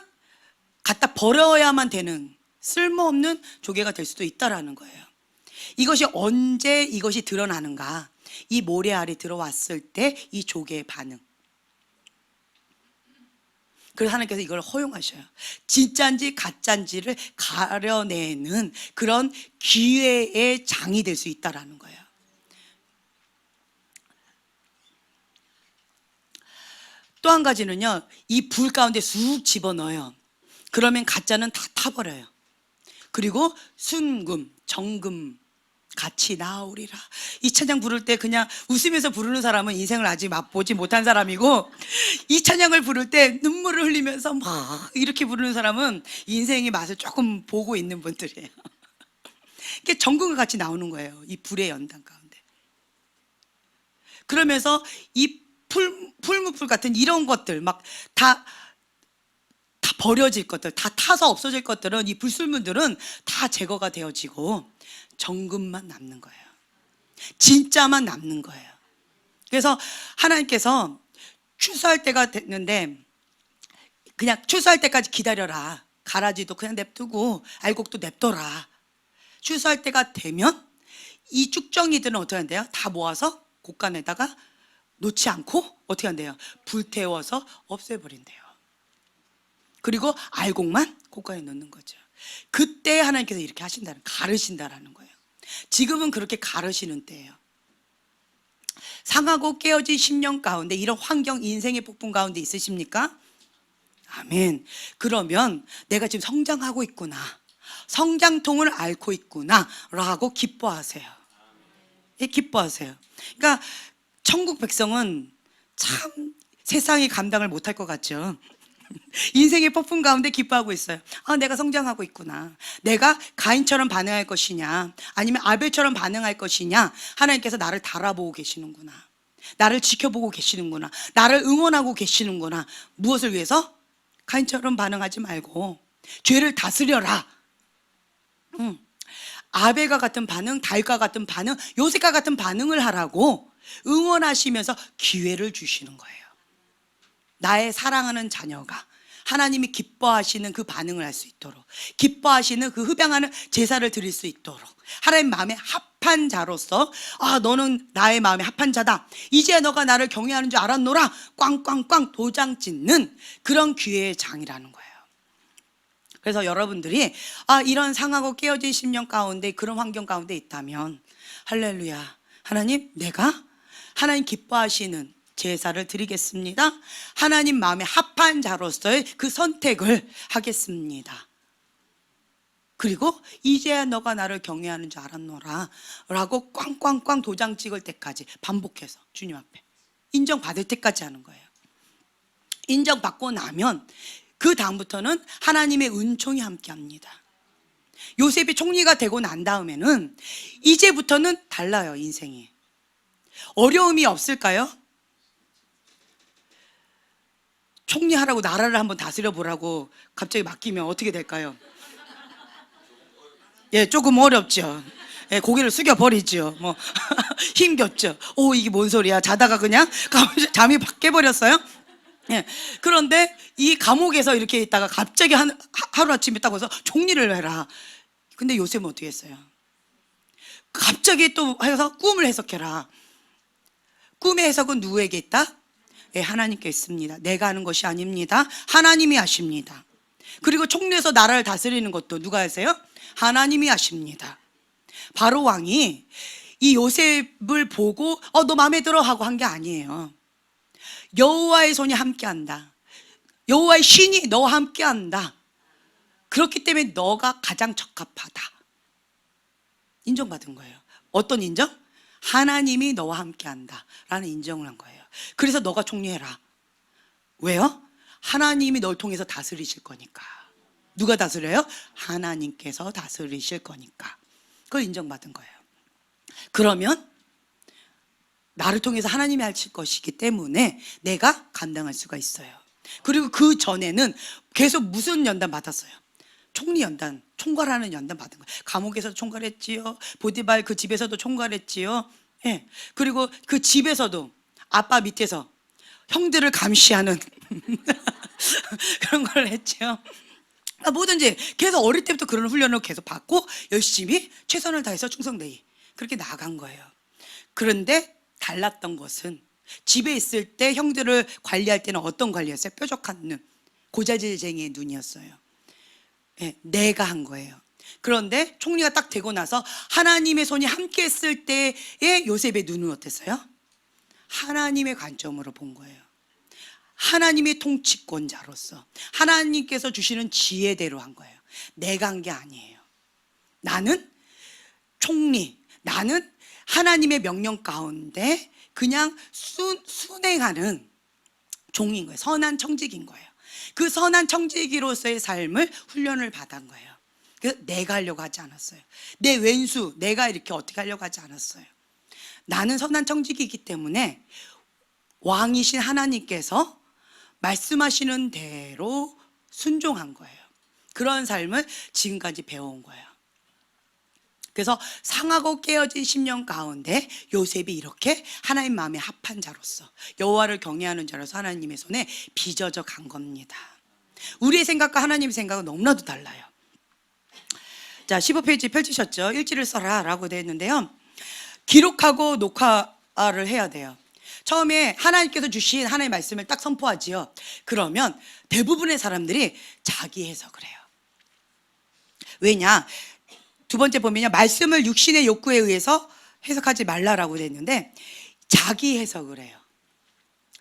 S1: 갖다 버려야만 되는 쓸모없는 조개가 될 수도 있다라는 거예요. 이것이 언제 이것이 드러나는가? 이 모래알이 들어왔을 때 이 조개의 반응. 그래서 하나님께서 이걸 허용하셔요. 진짜인지 가짜인지를 가려내는 그런 기회의 장이 될 수 있다라는 거예요. 또 한 가지는요, 이 불 가운데 쑥 집어넣어요. 그러면 가짜는 다 타버려요. 그리고 순금, 정금 같이 나오리라. 이 찬양 부를 때 그냥 웃으면서 부르는 사람은 인생을 아직 맛보지 못한 사람이고, 이 찬양을 부를 때 눈물을 흘리면서 막 이렇게 부르는 사람은 인생의 맛을 조금 보고 있는 분들이에요. 이게 정금과 같이 나오는 거예요. 이 불의 연단 가운데. 그러면서 이 풀무풀 같은 이런 것들 막 다 버려질 것들, 다 타서 없어질 것들은 이 불순물들은 다 제거가 되어지고 정금만 남는 거예요. 진짜만 남는 거예요. 그래서 하나님께서 추수할 때가 됐는데 그냥 추수할 때까지 기다려라. 가라지도 그냥 냅두고 알곡도 냅둬라. 추수할 때가 되면 이 쭉정이들은 어떻게 한대요? 다 모아서 곳간에다가 놓지 않고 어떻게 한대요? 불태워서 없애버린대요. 그리고 알곡만 곳간에 넣는 거죠. 그때 하나님께서 이렇게 가르신다라는 거예요. 지금은 그렇게 가르시는 때예요. 상하고 깨어진 심령 가운데 이런 환경, 인생의 폭풍 가운데 있으십니까? 아멘. 그러면 내가 지금 성장하고 있구나, 성장통을 앓고 있구나 라고 기뻐하세요. 예, 기뻐하세요. 그러니까 천국 백성은 참 세상이 감당을 못할 것 같죠. 인생의 폭풍 가운데 기뻐하고 있어요. 내가 성장하고 있구나. 내가 가인처럼 반응할 것이냐 아니면 아벨처럼 반응할 것이냐, 하나님께서 나를 달아보고 계시는구나. 나를 지켜보고 계시는구나. 나를 응원하고 계시는구나. 무엇을 위해서? 가인처럼 반응하지 말고 죄를 다스려라. 아벨과 같은 반응, 다윗과 같은 반응, 요셉과 같은 반응을 하라고 응원하시면서 기회를 주시는 거예요. 나의 사랑하는 자녀가 하나님이 기뻐하시는 그 반응을 할 수 있도록, 기뻐하시는 그 흡양하는 제사를 드릴 수 있도록, 하나님 마음에 합한 자로서 너는 나의 마음에 합한 자다, 이제 너가 나를 경외하는 줄 알았노라, 꽝꽝꽝 도장 찍는 그런 기회의 장이라는 거예요. 그래서 여러분들이 이런 상하고 깨어진 심령 가운데, 그런 환경 가운데 있다면 할렐루야, 하나님, 내가 하나님 기뻐하시는 제사를 드리겠습니다. 하나님 마음에 합한 자로서의 그 선택을 하겠습니다. 그리고 이제야 너가 나를 경외하는 줄 알았노라 라고 꽝꽝꽝 도장 찍을 때까지 반복해서 주님 앞에 인정받을 때까지 하는 거예요. 인정받고 나면 그 다음부터는 하나님의 은총이 함께합니다. 요셉이 총리가 되고 난 다음에는 이제부터는 달라요. 인생이 어려움이 없을까요? 총리하라고 나라를 한번 다스려 보라고 갑자기 맡기면 어떻게 될까요? 예, 조금 어렵죠. 예, 고개를 숙여 버리죠. 뭐 힘겹죠. 이게 뭔 소리야? 자다가 그냥 잠이 확 깨버렸어요. 예, 그런데 이 감옥에서 이렇게 있다가 갑자기 하루아침에 딱 와서 총리를 해라. 근데 요셉은 어떻게 했어요? 갑자기 또 해서 꿈을 해석해라. 꿈의 해석은 누구에게 있다? 예, 하나님께 있습니다. 내가 하는 것이 아닙니다. 하나님이 하십니다. 그리고 총리에서 나라를 다스리는 것도 누가 하세요? 하나님이 하십니다. 바로 왕이 이 요셉을 보고 너 마음에 들어 하고 한 게 아니에요. 여호와의 손이 함께한다. 여호와의 신이 너와 함께한다. 그렇기 때문에 너가 가장 적합하다. 인정받은 거예요. 어떤 인정? 하나님이 너와 함께한다 라는 인정을 한 거예요. 그래서 너가 총리해라. 왜요? 하나님이 널 통해서 다스리실 거니까. 누가 다스려요? 하나님께서 다스리실 거니까. 그걸 인정받은 거예요. 그러면 나를 통해서 하나님이 하실 것이기 때문에 내가 감당할 수가 있어요. 그리고 그 전에는 계속 무슨 연단 받았어요? 총리 연단, 총괄하는 연단 받은 거예요. 감옥에서도 총괄했지요. 보디발 그 집에서도 총괄했지요. 예. 그리고 그 집에서도 아빠 밑에서 형들을 감시하는 그런 걸 했죠. 뭐든지 계속 어릴 때부터 그런 훈련을 계속 받고 열심히 최선을 다해서 충성되이 그렇게 나아간 거예요. 그런데 달랐던 것은 집에 있을 때 형들을 관리할 때는 어떤 관리였어요? 뾰족한 눈, 고자질쟁이의 눈이었어요. 네, 내가 한 거예요. 그런데 총리가 딱 되고 나서 하나님의 손이 함께 했을 때의 요셉의 눈은 어땠어요? 하나님의 관점으로 본 거예요. 하나님의 통치권자로서 하나님께서 주시는 지혜대로 한 거예요. 내가 한 게 아니에요. 나는 총리, 나는 하나님의 명령 가운데 그냥 순행하는 종인 거예요. 선한 청직인 거예요. 그 선한 청지기로서의 삶을 훈련을 받은 거예요. 그래서 내가 하려고 하지 않았어요. 내 왼수, 내가 이렇게 어떻게 하려고 하지 않았어요. 나는 선한 청지기이기 때문에 왕이신 하나님께서 말씀하시는 대로 순종한 거예요. 그런 삶을 지금까지 배워온 거예요. 그래서 상하고 깨어진 10년 가운데 요셉이 이렇게 하나님 마음에 합한 자로서 여호와를 경외하는 자로서 하나님의 손에 빚어져 간 겁니다. 우리의 생각과 하나님의 생각은 너무나도 달라요. 자, 15페이지 펼치셨죠? 일지를 써라 라고 되어 있는데요. 기록하고 녹화를 해야 돼요. 처음에 하나님께서 주신 하나님의 말씀을 딱 선포하지요. 그러면 대부분의 사람들이 자기 해석을 해요. 왜냐? 두 번째 보면요, 말씀을 육신의 욕구에 의해서 해석하지 말라라고 되어 있는데 자기 해석을 해요.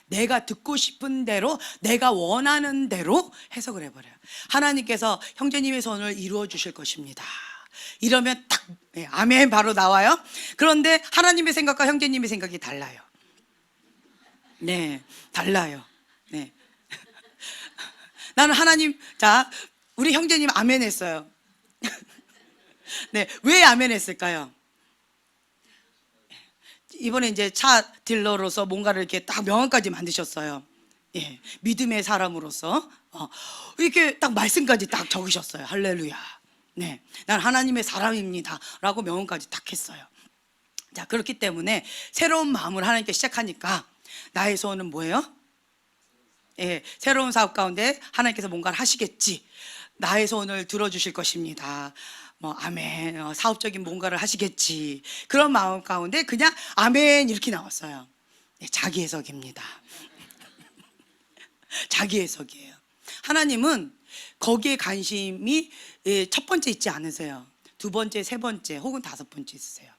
S1: 내가 듣고 싶은 대로, 내가 원하는 대로 해석을 해버려요. 하나님께서 형제님의 손을 이루어 주실 것입니다. 이러면 딱 아멘 바로 나와요. 그런데 하나님의 생각과 형제님의 생각이 달라요. 네, 달라요. 네. 나는 하나님, 자, 우리 형제님 아멘 했어요. 네, 왜 아멘 했을까요? 이번에 이제 차 딜러로서 뭔가를 이렇게 딱 명언까지 만드셨어요. 예, 믿음의 사람으로서 이렇게 딱 말씀까지 딱 적으셨어요. 할렐루야. 네, 난 하나님의 사람입니다라고 명언까지 딱 했어요. 자, 그렇기 때문에 새로운 마음을 하나님께 시작하니까 나의 소원은 뭐예요? 예, 새로운 사업 가운데 하나님께서 뭔가를 하시겠지. 나의 소원을 들어주실 것입니다. 아멘. 사업적인 뭔가를 하시겠지. 그런 마음 가운데 그냥 아멘 이렇게 나왔어요. 네, 자기 해석입니다. 자기 해석이에요. 하나님은 거기에 관심이 첫 번째 있지 않으세요. 두 번째, 세 번째 혹은 다섯 번째 있으세요.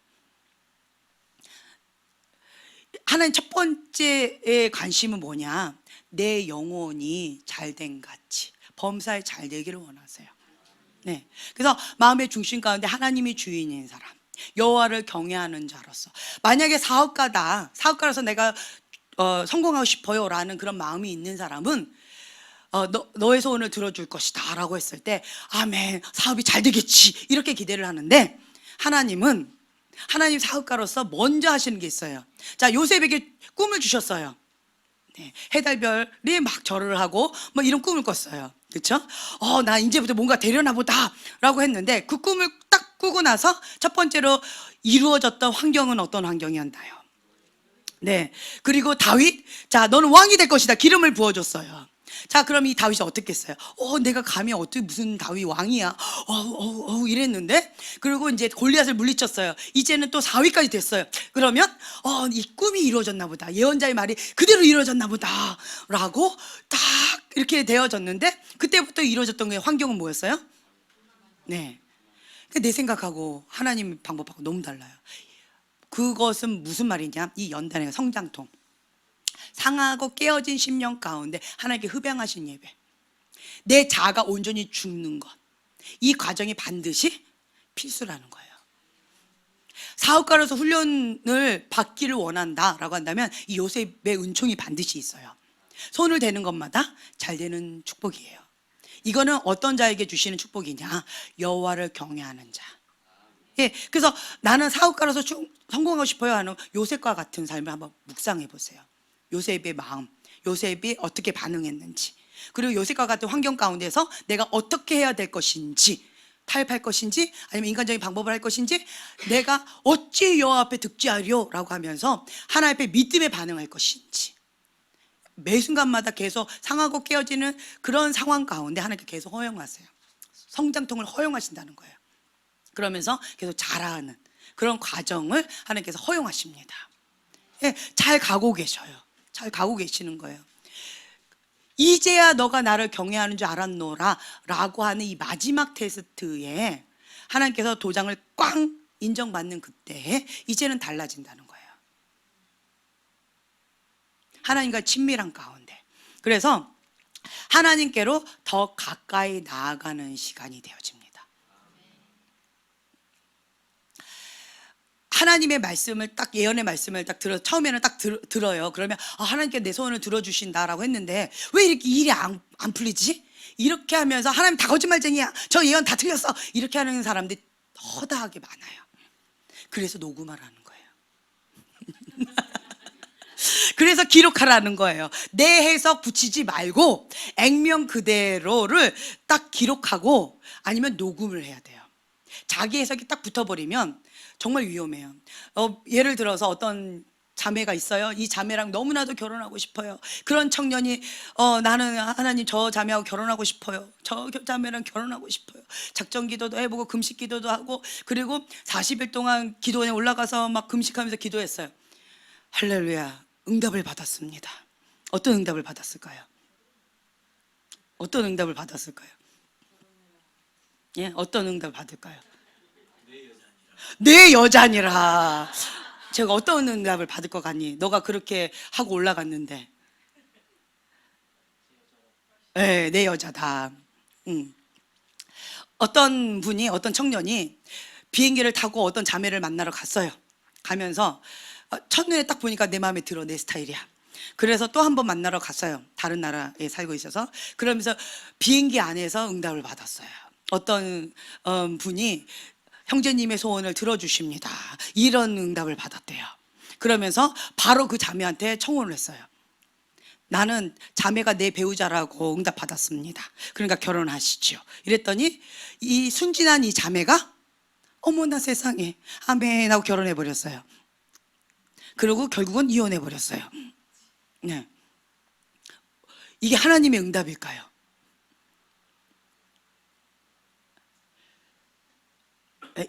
S1: 하나님 첫 번째의 관심은 뭐냐? 내 영혼이 잘된 같이 범사에 잘 되기를 원하세요. 네. 그래서 마음의 중심 가운데 하나님이 주인인 사람, 여호와를 경외하는 자로서, 만약에 사업가라서 내가 성공하고 싶어요라는 그런 마음이 있는 사람은 너의 소원을 들어줄 것이다 라고 했을 때 아멘, 사업이 잘 되겠지 이렇게 기대를 하는데, 하나님 사업가로서 먼저 하시는 게 있어요. 자, 요셉에게 꿈을 주셨어요. 네, 해달별이 막 절을 하고 이런 꿈을 꿨어요. 그렇죠? 나 이제부터 뭔가 되려나 보다 라고 했는데 그 꿈을 딱 꾸고 나서 첫 번째로 이루어졌던 환경은 어떤 환경이었나요? 네, 그리고 다윗, 자, 너는 왕이 될 것이다. 기름을 부어줬어요. 자, 그럼 이 다윗이 어떻게 했어요? 내가 감히 어떻게 무슨 다윗 왕이야? 이랬는데, 그리고 이제 골리앗을 물리쳤어요. 이제는 또 4위까지 됐어요. 그러면 이 꿈이 이루어졌나 보다. 예언자의 말이 그대로 이루어졌나 보다. 라고 딱 이렇게 되어졌는데, 그때부터 이루어졌던 게 환경은 뭐였어요? 네. 내 생각하고 하나님 방법하고 너무 달라요. 그것은 무슨 말이냐? 이 연단의 성장통. 상하고 깨어진 10년 가운데 하나님께 흡양하신 예배, 내 자아가 온전히 죽는 것, 이 과정이 반드시 필수라는 거예요. 사업가로서 훈련을 받기를 원한다라고 한다면 이 요셉의 은총이 반드시 있어요. 손을 대는 것마다 잘 되는 축복이에요. 이거는 어떤 자에게 주시는 축복이냐? 여호와를 경외하는 자. 예, 그래서 나는 사업가로서 성공하고 싶어요 하는 요셉과 같은 삶을 한번 묵상해 보세요. 요셉의 마음, 요셉이 어떻게 반응했는지, 그리고 요셉과 같은 환경 가운데서 내가 어떻게 해야 될 것인지, 타협할 것인지 아니면 인간적인 방법을 할 것인지, 내가 어찌 여호와 앞에 득지하리요 라고 하면서 하나님 앞에 믿음에 반응할 것인지, 매 순간마다 계속 상하고 깨어지는 그런 상황 가운데 하나님께 계속 허용하세요. 성장통을 허용하신다는 거예요. 그러면서 계속 자라는 그런 과정을 하나님께서 허용하십니다. 예, 잘 가고 계셔요. 잘 가고 계시는 거예요. 이제야 너가 나를 경외하는 줄 알았노라 라고 하는 이 마지막 테스트에 하나님께서 도장을 꽝 인정받는 그때에 이제는 달라진다는 거예요. 하나님과 친밀한 가운데. 그래서 하나님께로 더 가까이 나아가는 시간이 되어집니다. 하나님의 말씀을 딱, 예언의 말씀을 딱 처음에는 딱 들어요. 그러면 하나님께 내 소원을 들어주신다라고 했는데 왜 이렇게 일이 안 풀리지? 이렇게 하면서 하나님 다 거짓말쟁이야, 저 예언 다 틀렸어, 이렇게 하는 사람들이 허다하게 많아요. 그래서 녹음하라는 거예요. 그래서 기록하라는 거예요. 내 해석 붙이지 말고 액면 그대로를 딱 기록하고 아니면 녹음을 해야 돼요. 자기 해석이 딱 붙어버리면 정말 위험해요. 예를 들어서 어떤 자매가 있어요. 이 자매랑 너무나도 결혼하고 싶어요. 그런 청년이 나는 하나님 저 자매하고 결혼하고 싶어요. 저 자매랑 결혼하고 싶어요. 작정 기도도 해보고 금식 기도도 하고, 그리고 40일 동안 기도원에 올라가서 막 금식하면서 기도했어요. 할렐루야, 응답을 받았습니다. 어떤 응답을 받았을까요? 어떤 응답을 받았을까요? 예, 어떤 응답을 받을까요? 내 여자니라. 제가 어떤 응답을 받을 것 같니? 너가 그렇게 하고 올라갔는데. 네, 내 여자다. 어떤 분이, 어떤 청년이 비행기를 타고 어떤 자매를 만나러 갔어요. 가면서 첫눈에 딱 보니까 내 마음에 들어, 내 스타일이야. 그래서 또 한 번 만나러 갔어요. 다른 나라에 살고 있어서. 그러면서 비행기 안에서 응답을 받았어요. 어떤 분이 형제님의 소원을 들어주십니다, 이런 응답을 받았대요. 그러면서 바로 그 자매한테 청혼을 했어요. 나는 자매가 내 배우자라고 응답 받았습니다. 그러니까 결혼하시죠. 이랬더니 이 순진한 이 자매가 어머나 세상에, 아멘 하고 결혼해 버렸어요. 그리고 결국은 이혼해 버렸어요. 네. 이게 하나님의 응답일까요?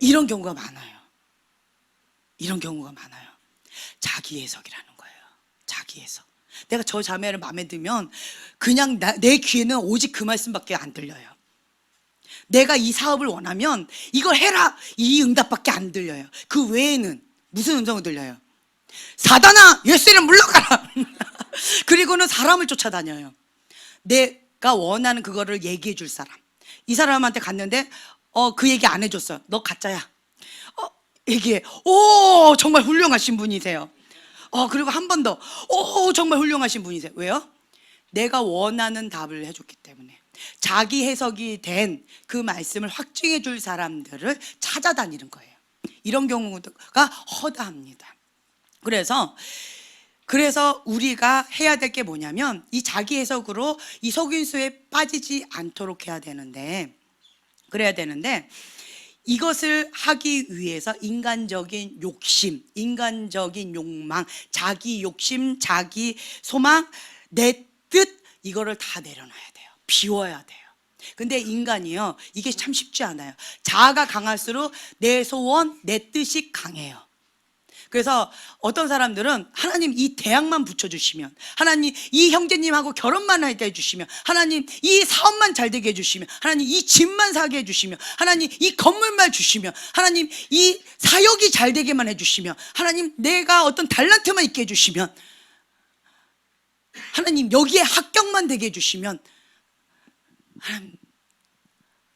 S1: 이런 경우가 많아요. 이런 경우가 많아요. 자기 해석이라는 거예요. 자기 해석. 내가 저 자매를 마음에 들면 그냥 내 귀에는 오직 그 말씀밖에 안 들려요. 내가 이 사업을 원하면 이걸 해라, 이 응답밖에 안 들려요. 그 외에는 무슨 음성이 들려요? 사단아, 예수님 물러가라. 그리고는 사람을 쫓아다녀요. 내가 원하는 그거를 얘기해 줄 사람. 이 사람한테 갔는데 그 얘기 안 해줬어요. 너 가짜야. 얘기해. 오, 정말 훌륭하신 분이세요. 그리고 한 번 더. 오, 정말 훌륭하신 분이세요. 왜요? 내가 원하는 답을 해줬기 때문에. 자기 해석이 된 그 말씀을 확증해 줄 사람들을 찾아다니는 거예요. 이런 경우가 허다합니다. 그래서 우리가 해야 될 게 뭐냐면 이 자기 해석으로 이 속임수에 빠지지 않도록 해야 되는데, 그래야 되는데, 이것을 하기 위해서 인간적인 욕심, 인간적인 욕망, 자기 욕심, 자기 소망, 내 뜻, 이거를 다 내려놔야 돼요. 비워야 돼요. 근데 인간이요, 이게 참 쉽지 않아요. 자아가 강할수록 내 소원, 내 뜻이 강해요. 그래서 어떤 사람들은 하나님 이 대학만 붙여주시면, 하나님 이 형제님하고 결혼만 하게 해주시면, 하나님 이 사업만 잘 되게 해주시면, 하나님 이 집만 사게 해주시면, 하나님 이 건물만 주시면, 하나님 이 사역이 잘 되게만 해주시면, 하나님 내가 어떤 달란트만 있게 해주시면, 하나님 여기에 합격만 되게 해주시면 하나님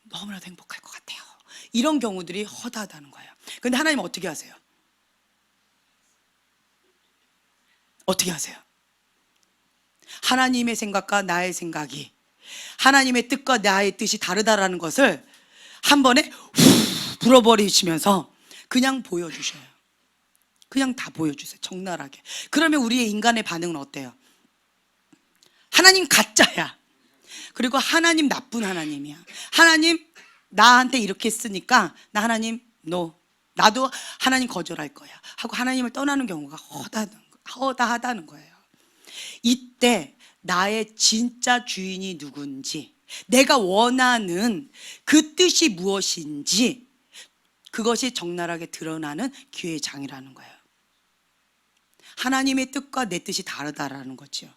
S1: 너무나도 행복할 것 같아요. 이런 경우들이 허다하다는 거예요. 근데 하나님 어떻게 하세요? 어떻게 하세요? 하나님의 생각과 나의 생각이, 하나님의 뜻과 나의 뜻이 다르다라는 것을 한 번에 후 불어버리시면서 그냥 보여주셔요. 그냥 다 보여주세요. 적나라하게. 그러면 우리의 인간의 반응은 어때요? 하나님 가짜야. 그리고 하나님 나쁜 하나님이야. 하나님 나한테 이렇게 했으니까 나 하나님 나도 하나님 거절할 거야 하고 하나님을 떠나는 경우가 허다하다는 거예요. 이때 나의 진짜 주인이 누군지, 내가 원하는 그 뜻이 무엇인지, 그것이 적나라하게 드러나는 기회의 장이라는 거예요. 하나님의 뜻과 내 뜻이 다르다라는 거죠.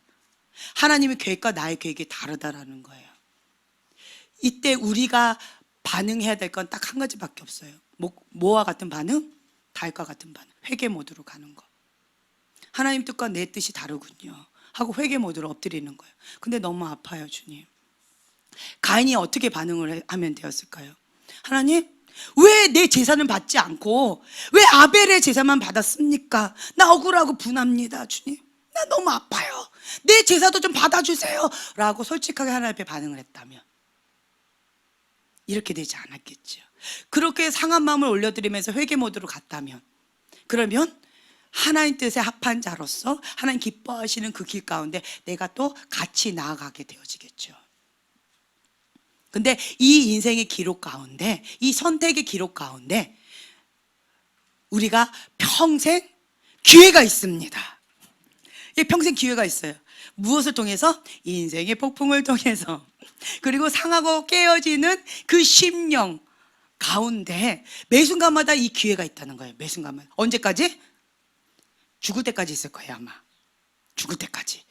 S1: 하나님의 계획과 나의 계획이 다르다라는 거예요. 이때 우리가 반응해야 될 건 딱 한 가지밖에 없어요. 뭐와 같은 반응? 다윗과 같은 반응. 회개 모드로 가는 거. 하나님 뜻과 내 뜻이 다르군요 하고 회개 모드로 엎드리는 거예요. 근데 너무 아파요, 주님. 가인이 어떻게 반응을 하면 되었을까요? 하나님, 왜 내 제사는 받지 않고 왜 아벨의 제사만 받았습니까? 나 억울하고 분합니다, 주님. 나 너무 아파요. 내 제사도 좀 받아주세요 라고 솔직하게 하나님 앞에 반응을 했다면 이렇게 되지 않았겠죠. 그렇게 상한 마음을 올려드리면서 회개 모드로 갔다면, 그러면 하나님 뜻에 합한 자로서 하나님 기뻐하시는 그 길 가운데 내가 또 같이 나아가게 되어지겠죠. 근데 이 인생의 기록 가운데, 이 선택의 기록 가운데 우리가 평생 기회가 있습니다. 평생 기회가 있어요. 무엇을 통해서? 인생의 폭풍을 통해서. 그리고 상하고 깨어지는 그 심령 가운데 매 순간마다 이 기회가 있다는 거예요. 매 순간마다. 언제까지? 죽을 때까지 있을 거예요, 아마. 죽을 때까지.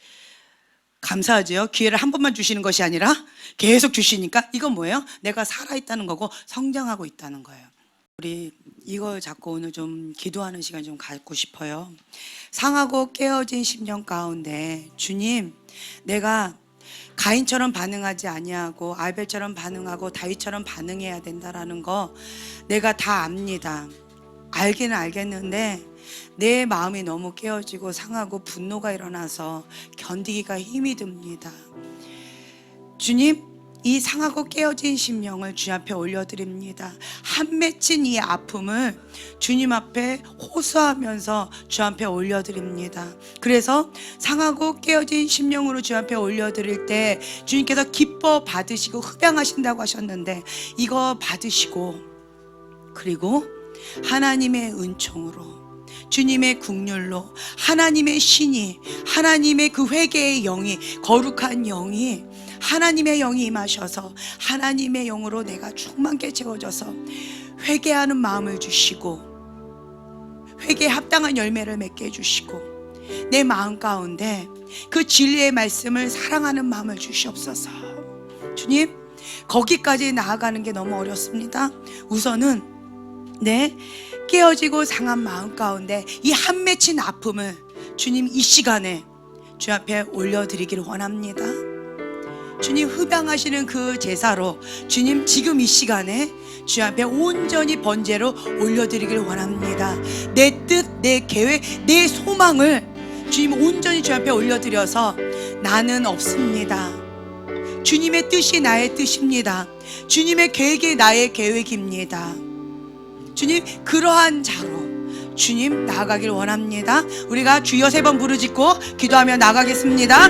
S1: 감사하죠. 기회를 한 번만 주시는 것이 아니라 계속 주시니까 이건 뭐예요? 내가 살아있다는 거고 성장하고 있다는 거예요. 우리 이걸 잡고 오늘 좀 기도하는 시간 좀 갖고 싶어요. 상하고 깨어진 심령 가운데 주님, 내가 가인처럼 반응하지 아니하고 아벨처럼 반응하고 다윗처럼 반응해야 된다라는 거 내가 다 압니다. 알기는 알겠는데 내 마음이 너무 깨어지고 상하고 분노가 일어나서 견디기가 힘이 듭니다. 주님, 이 상하고 깨어진 심령을 주님 앞에 올려드립니다. 한 맺힌 이 아픔을 주님 앞에 호소하면서 주 앞에 올려드립니다. 그래서 상하고 깨어진 심령으로 주 앞에 올려드릴 때 주님께서 기뻐 받으시고 흡양하신다고 하셨는데 이거 받으시고, 그리고 하나님의 은총으로, 주님의 국률로, 하나님의 신이, 하나님의 그 회개의 영이, 거룩한 영이, 하나님의 영이 임하셔서 하나님의 영으로 내가 충만케 채워져서 회개하는 마음을 주시고 회개에 합당한 열매를 맺게 해주시고 내 마음 가운데 그 진리의 말씀을 사랑하는 마음을 주시옵소서. 주님, 거기까지 나아가는 게 너무 어렵습니다. 우선은 내 깨어지고 상한 마음 가운데 이 한 맺힌 아픔을 주님 이 시간에 주 앞에 올려드리기를 원합니다. 주님 흡양하시는 그 제사로 주님 지금 이 시간에 주 앞에 온전히 번제로 올려드리기를 원합니다. 내 뜻, 내 계획, 내 소망을 주님 온전히 주 앞에 올려드려서 나는 없습니다. 주님의 뜻이 나의 뜻입니다. 주님의 계획이 나의 계획입니다. 주님, 그러한 자로 주님 나아가길 원합니다. 우리가 주여 3번 부르짖고 기도하며 나가겠습니다.